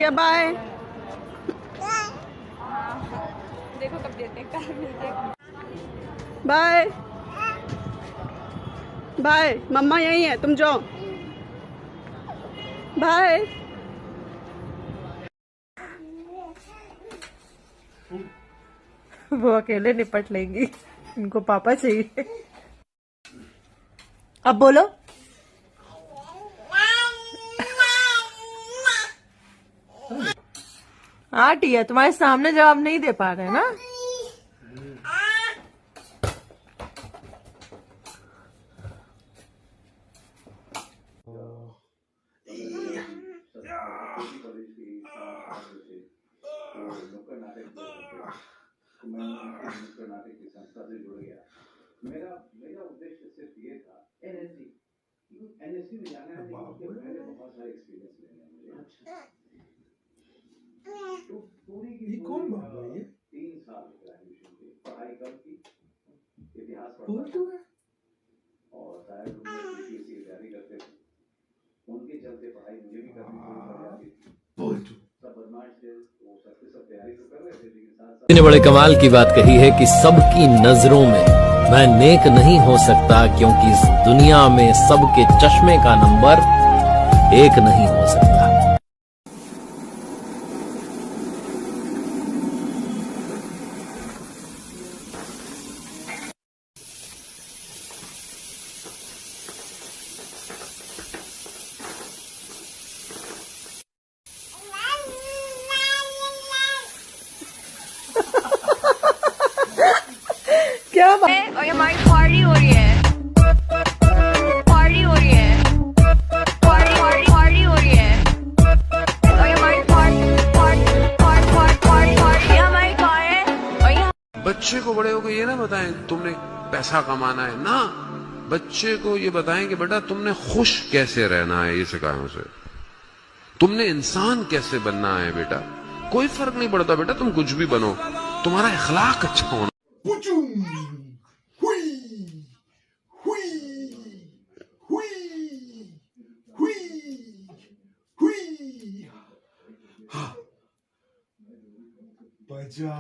है, बाय। देखो कब देते हैं, कल मिलते हैं। Bye bye. मम्मा यही है, तुम जाओ। बाय। वो अकेले निपट लेंगी, इनको पापा चाहिए। अब बोलो। हाँ टिया, तुम्हारे सामने जवाब नहीं दे पा रहे ना। मेरा मेरा उद्देश्य सिर्फ ये था एनएससी में जाना है, लेकिन उसके पहले बहुत सारे एक्सपीरियंस लेने हैं मुझे। अच्छा, तो पूरी की कौन बात है? ये 3 साल ग्रेजुएशन की पढ़ाई कब की, इतिहास पढ़ा और शायद लोग यूपीएससी की तैयारी करते थे, उनके चलते पढ़ाई मुझे भी करनी पड़ जाती थी। सब बदमाश थे, वो सब तैयारी तो कर रहे थे, लेकिन साथ ने बड़े कमाल की बात कही है कि सबकी नजरों में मैं नेक नहीं हो सकता, क्योंकि इस दुनिया में सबके चश्मे का नंबर एक नहीं हो सकता। क्या बात? और हमारी पार्टी हो रही है, पार्टी हो रही है, पार्टी पार्टी पार्टी हो रही है। और हमारी party party party party party हमारी कार है। और यहाँ बच्चे को बड़े होकर ये ना बताएं तुमने पैसा कमाना है ना, बच्चे को ये बताएं कि बेटा तुमने खुश कैसे रहना है, ये सिखाएं उसे। तुमने इंसान कैसे बनना है बेटा, कोई फर्क नहीं पड़ता बेटा, तुम कुछ भी बनो, तुम्हारा इखलाक अच्छा होना। बजा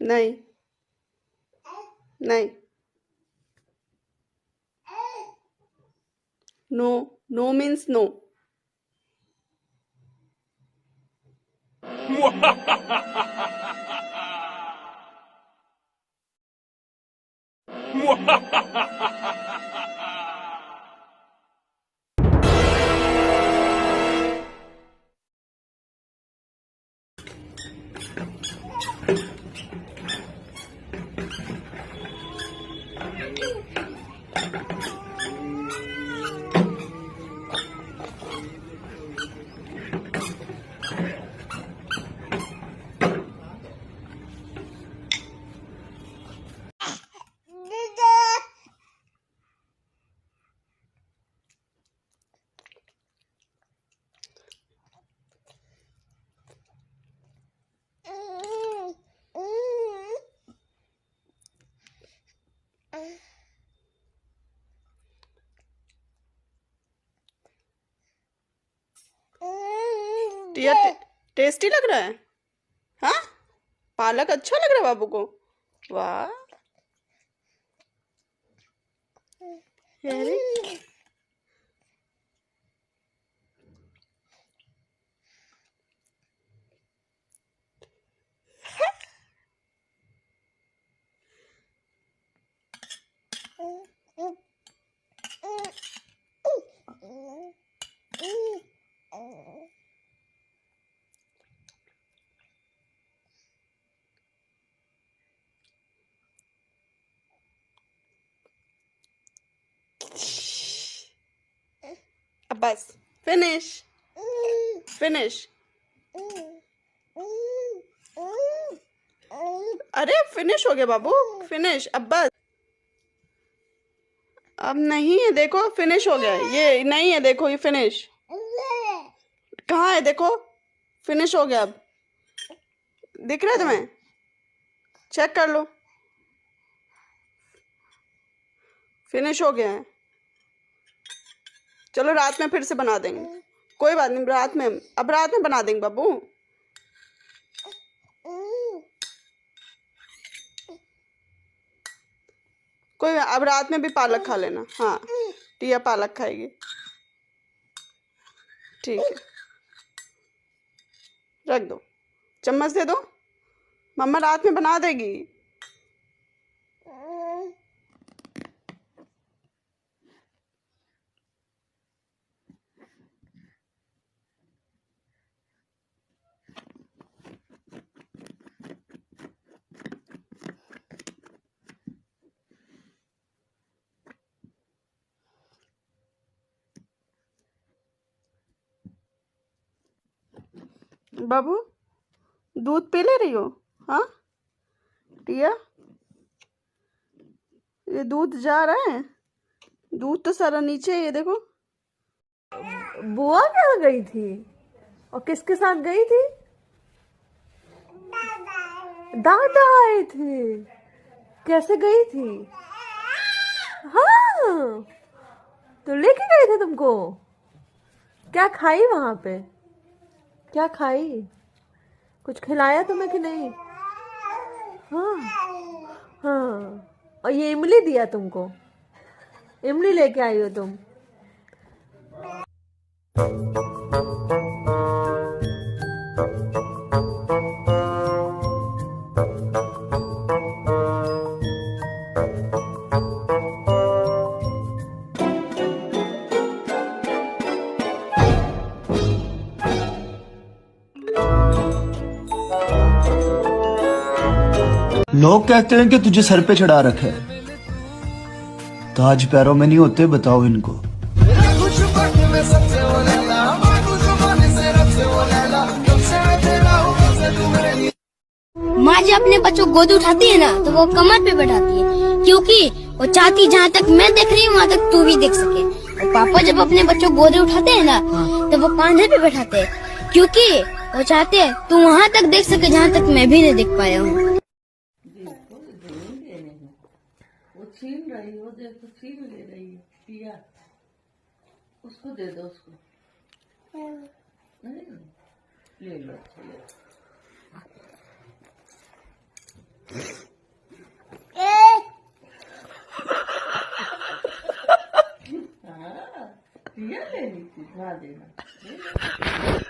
नहीं नहीं, नो नो मीन्स नो। टिया, टेस्टी लग रहा है? हाँ, पालक अच्छा लग रहा है बाबू को। वाह, अरे अब बस, फिनिश फिनिश। अरे फिनिश हो गया बाबू, फिनिश, अब बस। अब नहीं है, देखो फिनिश हो गया है। ये नहीं है, देखो ये फिनिश कहाँ है, देखो फिनिश हो गया। अब दिख रहा है तुम्हें? चेक कर लो, फिनिश हो गया है। चलो रात में फिर से बना देंगे, कोई बात नहीं, रात में, अब रात में बना देंगे बाबू। कोई, अब रात में भी पालक खा लेना। हाँ, टिया पालक खाएगी, ठीक है। रख दो, चम्मच दे दो, मम्मा रात में बना देगी। बाबू दूध पी ले रही हो? हाँ टिया, ये दूध जा रहा है, दूध तो सारा नीचे है, ये देखो। बुआ कहाँ गई थी और किसके साथ गई थी? दादा आए थे। कैसे गई थी? हाँ, तो लेके गए थे तुमको। क्या खाई वहां पे? क्या खाई? कुछ खिलाया तुम्हें कि नहीं? हाँ हाँ, और ये इमली दिया तुमको? इमली लेके आई हो तुम? लोग कहते हैं कि तुझे सर पे चढ़ा रखा है, ताज पैरों में नहीं होते, बताओ इनको। माँ जब अपने बच्चों को गोद उठाती है ना तो वो कमर पे बैठाती है, क्योंकि वो चाहती जहाँ तक मैं देख रही हूँ वहाँ तक तू भी देख सके। और पापा जब अपने बच्चों को गोद उठाते हैं ना तो वो कांधे पे बैठाते हैं, क्योंकि वो चाहते हैं तू वहाँ तक देख सके जहाँ तक मैं भी नहीं देख पाया हूँ। वो छीन रही, वो देखो छीन ले रही है। पिया, उसको दे दो, उसको नहीं, ले लो, ले लो।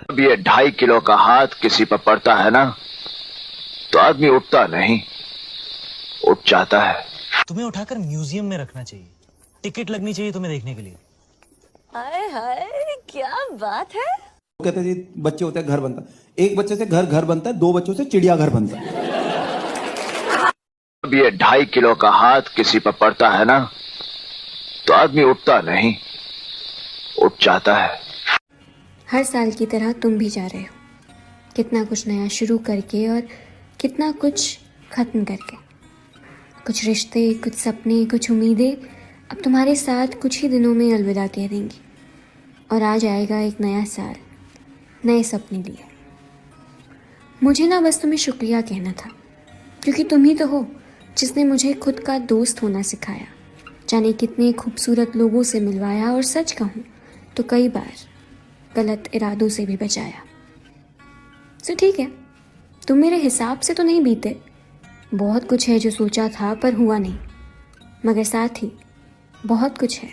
अब ये 2.5 किलो का हाथ किसी पर पड़ता है ना तो आदमी उठता नहीं, उठ जाता है। तुम्हें उठाकर म्यूजियम में रखना चाहिए, टिकट लगनी चाहिए तुम्हें देखने के लिए। हाय हाय, क्या बात है। कहते जी बच्चे होते हैं घर बनता, एक बच्चे से घर बनता है, 2 बच्चों से चिड़ियाघर बनता है। अब ये 2.5 किलो का हाथ किसी पर पड़ता है ना तो आदमी उठता नहीं, उठ जाता है। हर साल की तरह तुम भी जा रहे हो, कितना कुछ नया शुरू करके और कितना कुछ खत्म करके। कुछ रिश्ते, कुछ सपने, कुछ उम्मीदें अब तुम्हारे साथ कुछ ही दिनों में अलविदा कह देंगी, और आ जाएगा एक नया साल नए सपने लिए। मुझे ना बस तुम्हें शुक्रिया कहना था, क्योंकि तुम ही तो हो जिसने मुझे खुद का दोस्त होना सिखाया, जाने कितने खूबसूरत लोगों से मिलवाया, और सच कहूँ तो कई बार गलत इरादों से भी बचाया। सो ठीक है, तुम मेरे हिसाब से तो नहीं बीते, बहुत कुछ है जो सोचा था पर हुआ नहीं, मगर साथ ही बहुत कुछ है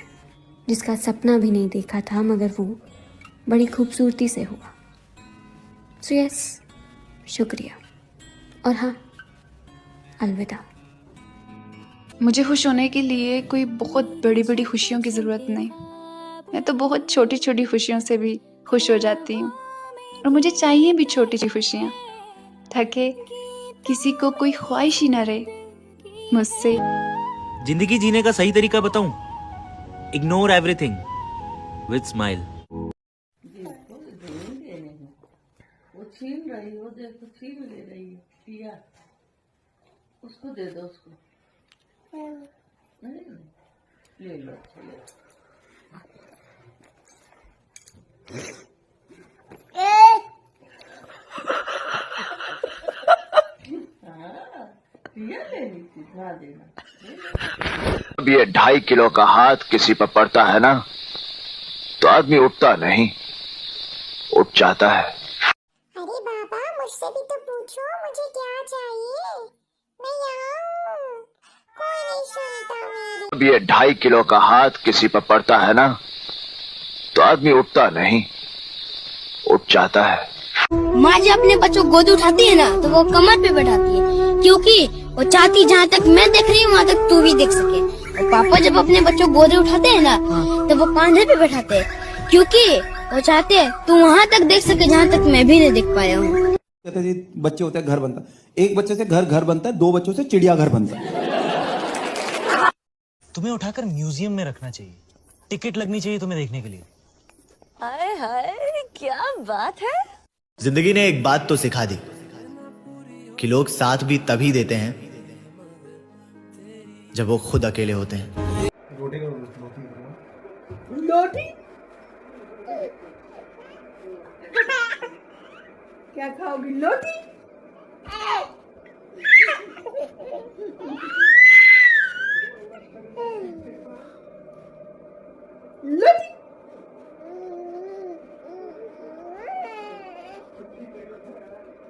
जिसका सपना भी नहीं देखा था मगर वो बड़ी खूबसूरती से हुआ। सो यस, शुक्रिया, और हाँ, अलविदा। मुझे खुश होने के लिए कोई बहुत बड़ी बड़ी खुशियों की ज़रूरत नहीं, मैं तो बहुत छोटी छोटी खुशियों से भी खुश हो जाती हूँ, और मुझे चाहिए भी छोटी सी खुशियाँ, ताकि किसी को कोई ख्वाहिश ही ना रहे मुझसे। जिंदगी जीने का सही तरीका बताऊं? Ignore everything with smile. वो छीन रही, वो देखो छीन ले रही है। पिया, उसको दे दो, उसको नहीं, ले लो ले लो। रियल लेनी थी, ना देना। अब ये 2.5 किलो का हाथ किसी पर पड़ता है ना, तो आदमी उठता नहीं, उठ जाता है। अरे बाबा, मुझसे भी तो पूछो मुझे क्या चाहिए। मैं यहाँ हूँ, कोई नहीं सुनता मेरी। अब ये 2.5 किलो का हाथ किसी पर पड़ता है ना, तो आदमी उठता नहीं, उठ जाता है। माँ जब अपने बच्चों को गोद उठाती है ना, तो वो कमर पे बैठाती है, क्योंकि वो चाहती जहाँ तक मैं देख रही हूँ वहाँ तक तू भी देख सके। और पापा जब अपने बच्चों को गोद उठाते हैं ना, तो वो कांधे पे बैठाते हैं, क्योंकि वो चाहते हैं तू वहाँ तक देख सके जहाँ तक मैं भी नहीं देख पाया हूँ। कहते जी बच्चे होते हैं घर बनता है, एक बच्चे से घर बनता है, 2 बच्चों से चिड़ियाघर बनता है। तुम्हें उठाकर म्यूजियम में रखना चाहिए, टिकट लगनी चाहिए तुम्हें देखने के लिए। हाय हाय, क्या बात है। जिंदगी ने एक बात तो सिखा दी कि लोग साथ भी तभी देते हैं जब वो खुद अकेले होते हैं। लोटी क्या खाओगी? लोटी? लोटी?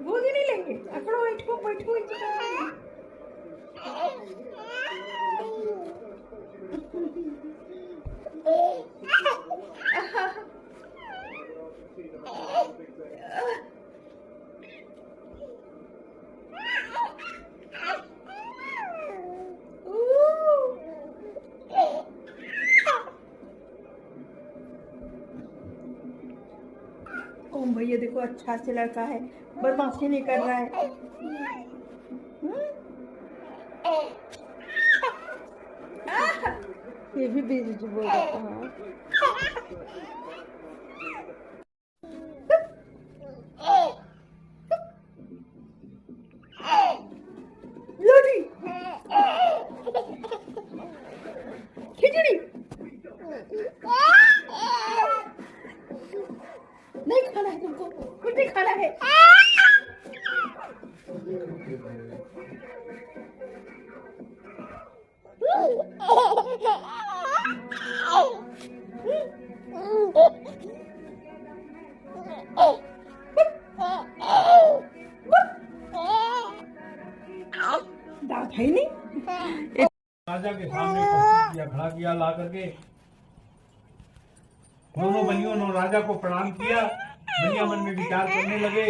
वो भी नहीं लेंगे। अकड़ो, बैठो बैठो। ओम भैया देखो, अच्छा से लड़का है, बदमाशी नहीं कर रहा है। ये भी बेइज्जती बोल रहा है। लोटी, खिचड़ी नहीं खाना है तुमको, कुछ नहीं खाना है। दांत है नहीं। राजा के सामने प्रस्तुत किया, खड़ा किया ला करके। दोनों बनियों ने राजा को प्रणाम किया। बनिया मन में विचार करने लगे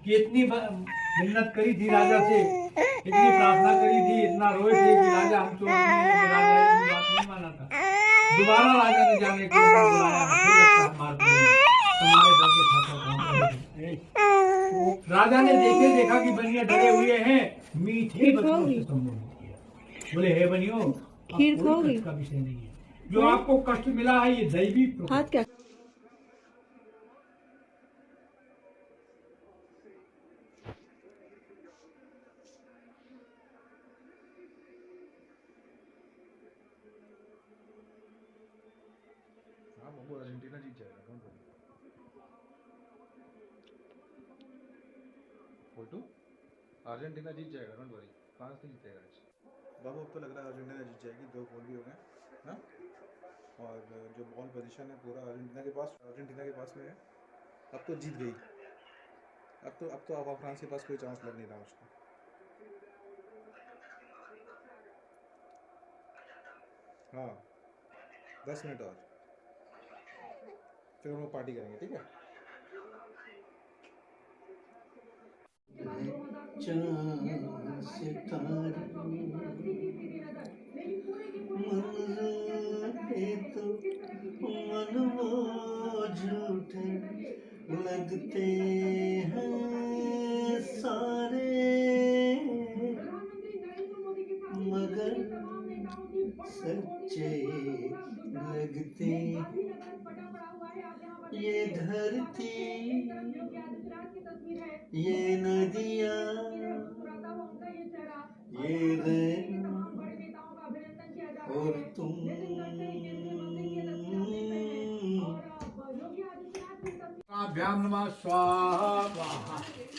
कि इतनी मिन्नत करी थी राजा से, इतनी प्रार्थना करी थी, इतना रोए थे कि राजा हमको राजा ने बात नहीं माना था। दोबारा राजा ने जाने को बुलाया, फिर लगता मार पड़ेगी, तुम्हारे डर के राजा ने देखा कि बनिया डरे हुए हैं, मीठे बच्चों से संबोधित किया। बोले हे बनियों, खीर खाओगी? का विषय नहीं है, जो आपको कष्ट मिला है ये दैवी हाथ क्या? अर्जेंटीना जीत जाएगा। अर्जेंटीना जीत जाएगा, डोंट वरी। फ्रांस नहीं जीतेगा। बाबू अब तो लग रहा है अर्जेंटीना जीत जाएगी, 2 गोल भी हो गए ना, और जो बॉल पोजीशन है पूरा अर्जेंटीना के पास में है। अब तो जीत गई। अब तो फ्रांस के पास कोई चांस लग नहीं रहा उसको। हाँ, 10 मिनट और, फिर हम लोग पार्टी करेंगे, ठीक है। लगते हैं सारे, मगर सच्चे लगते। ये धरती, ये नदियाँ, ये रैन और तुम भ्याम नमः स्वाहा।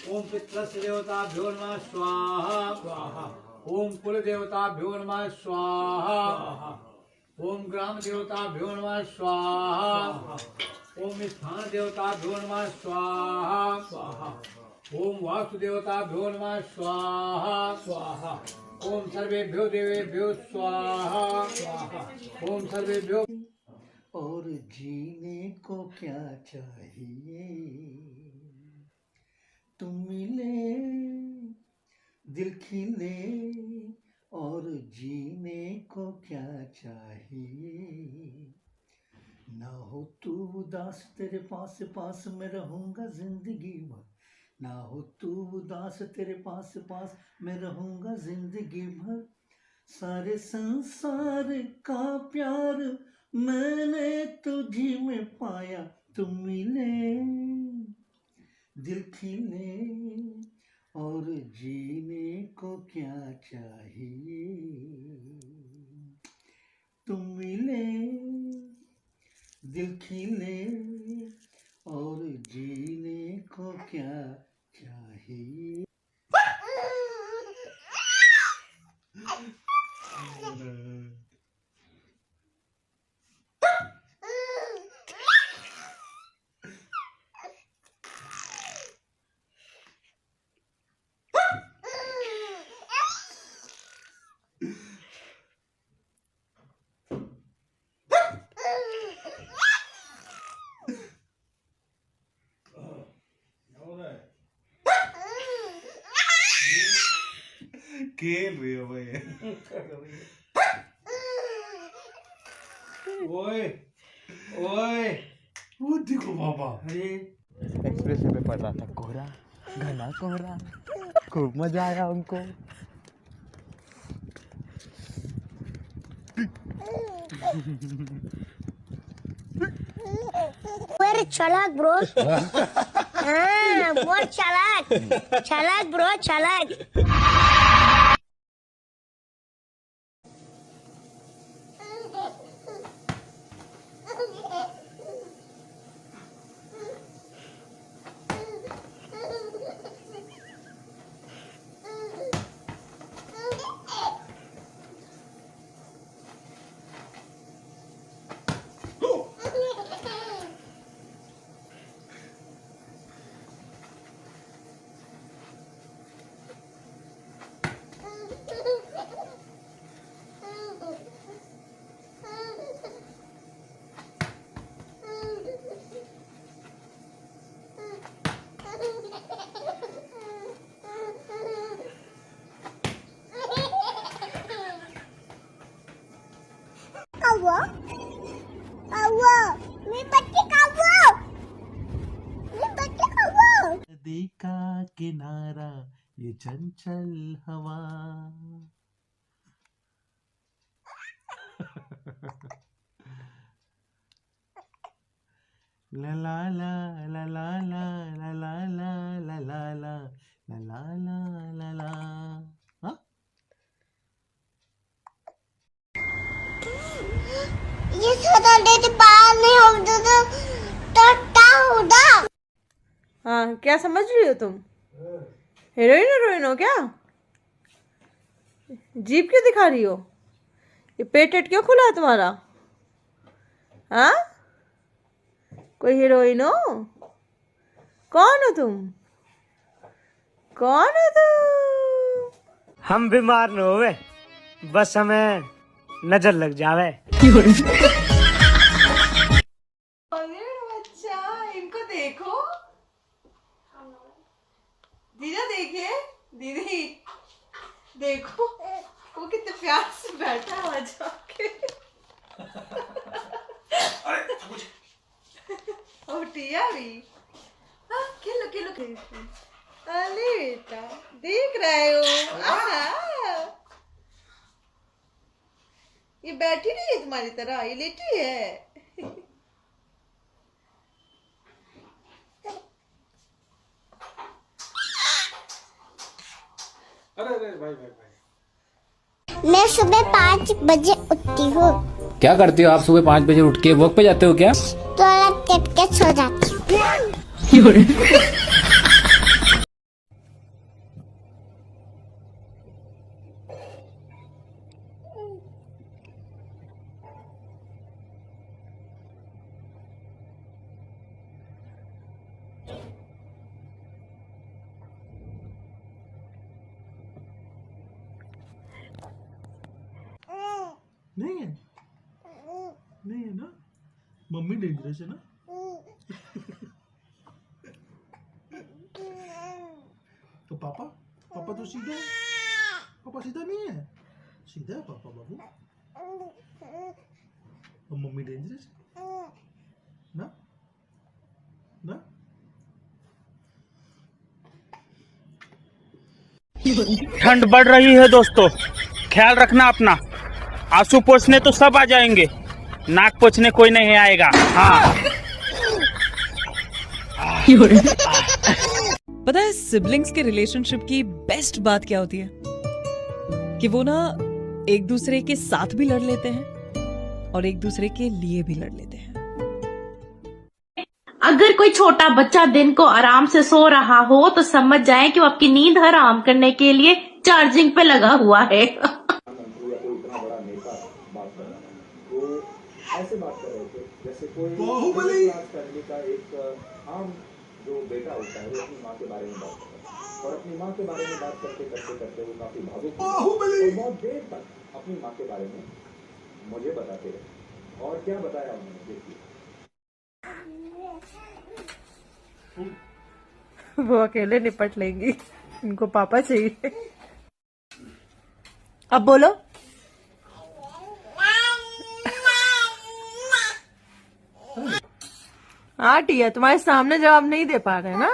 ओम पितृस्य देवताभ्यो नमः स्वाहा। ओम कुल देवताभ्यो नमः स्वाहा। ओम ग्राम देवताभ्यो नमः स्वाहा। ओम स्थान देवताभ्यो नमः स्वाहा। ओम वास्तु देवताभ्यो नमः स्वाहा। ओम सर्वेभ्यो देवेभ्यो स्वाहा। ओम सर्वेभ्यो। और जीने को क्या चाहिए, तुम मिले दिल खिले। और जीने को क्या चाहिए, ना हो तू उदास तेरे पास पास में रहूंगा जिंदगी भर। ना हो तू उदास तेरे पास पास में रहूंगा जिंदगी भर। सारे संसार का प्यार मैंने तुझी में पाया, तुम मिले दिल खिले। और जीने को क्या चाहिए, तुम मिले दिल खिले। और जीने को क्या चाहिए। खेल रही हो भाई। ओए ओए वो देखो बाबा। अरे एक्सप्रेस पे पड़ रहा था कोहरा, घना कोहरा, खूब मजा आया उनको। वेरी चालाक ब्रो। हाँ बहुत चालाक, चालाक ब्रो चालाक। नदी का किनारा ये चंचल हवा। ला ला ला ला ला ला ला ला ला ला ला ला ला ला ला ला। हाँ ये सदा डेट बाहर नहीं होता तो क्या होगा। हाँ क्या समझ रही हो तुम, हीरोइन हीरोइन हो क्या? जीप क्यों दिखा रही हो, ये पेट क्यों खुला है तुम्हारा? हाँ कोई हीरोइन हो? कौन हो तुम, कौन हो तुम? हम बीमार न होवे, बस हमें नजर लग जावे। अरे बच्चा इनको देखो, दीदा देखिए, दीदी देखो वो कितने प्यार से बैठा हुआ जाके। और टिया भी, हाँ खेलो खेलो खेलो। अरे बेटा देख रहे हो, ये बैठी नहीं है तुम्हारी तरह, ये लेटी है। अरे अरे भाई भाई भाई मैं सुबह 5 बजे उठती हूँ। क्या करती हो आप सुबह 5 बजे उठ के? वर्क पे जाते हो क्या? टॉयलेट करके सो जाती हूँ। नहीं है, नहीं है ना? मम्मी डेंजरस है ना? तो पापा पापा तो सीधा है, पापा सीधा नहीं है, सीधा है पापा बाबू। और मम्मी डेंजरस ना? ना? ठंड बढ़ रही है दोस्तों, ख्याल रखना अपना। आंसू पोंछने तो सब आ जाएंगे, नाक पोंछने कोई नहीं आएगा। हाँ। पता है सिबलिंग्स के रिलेशनशिप की बेस्ट बात क्या होती है? कि वो ना एक दूसरे के साथ भी लड़ लेते हैं और एक दूसरे के लिए भी लड़ लेते हैं। अगर कोई छोटा बच्चा दिन को आराम से सो रहा हो तो समझ जाए कि वो आपकी नींद हराम करने के लिए चार्जिंग पे लगा हुआ है। ऐसे बात कर रहे थे जैसे कोई फैमिली का एक आम जो बेटा होता है वो अपनी माँ के बारे में बात करता है और अपनी माँ के बारे में बात करते करते करते वो काफी भावुक और बहुत देर तक अपनी माँ के बारे में मुझे बताते रहे। और क्या बताया उन्होंने, देखिए। वो अकेले निपट लेंगी, इनको पापा चाहिए। अब बोलो। हाँ टिया, तुम्हारे सामने जवाब नहीं दे पा रहे ना।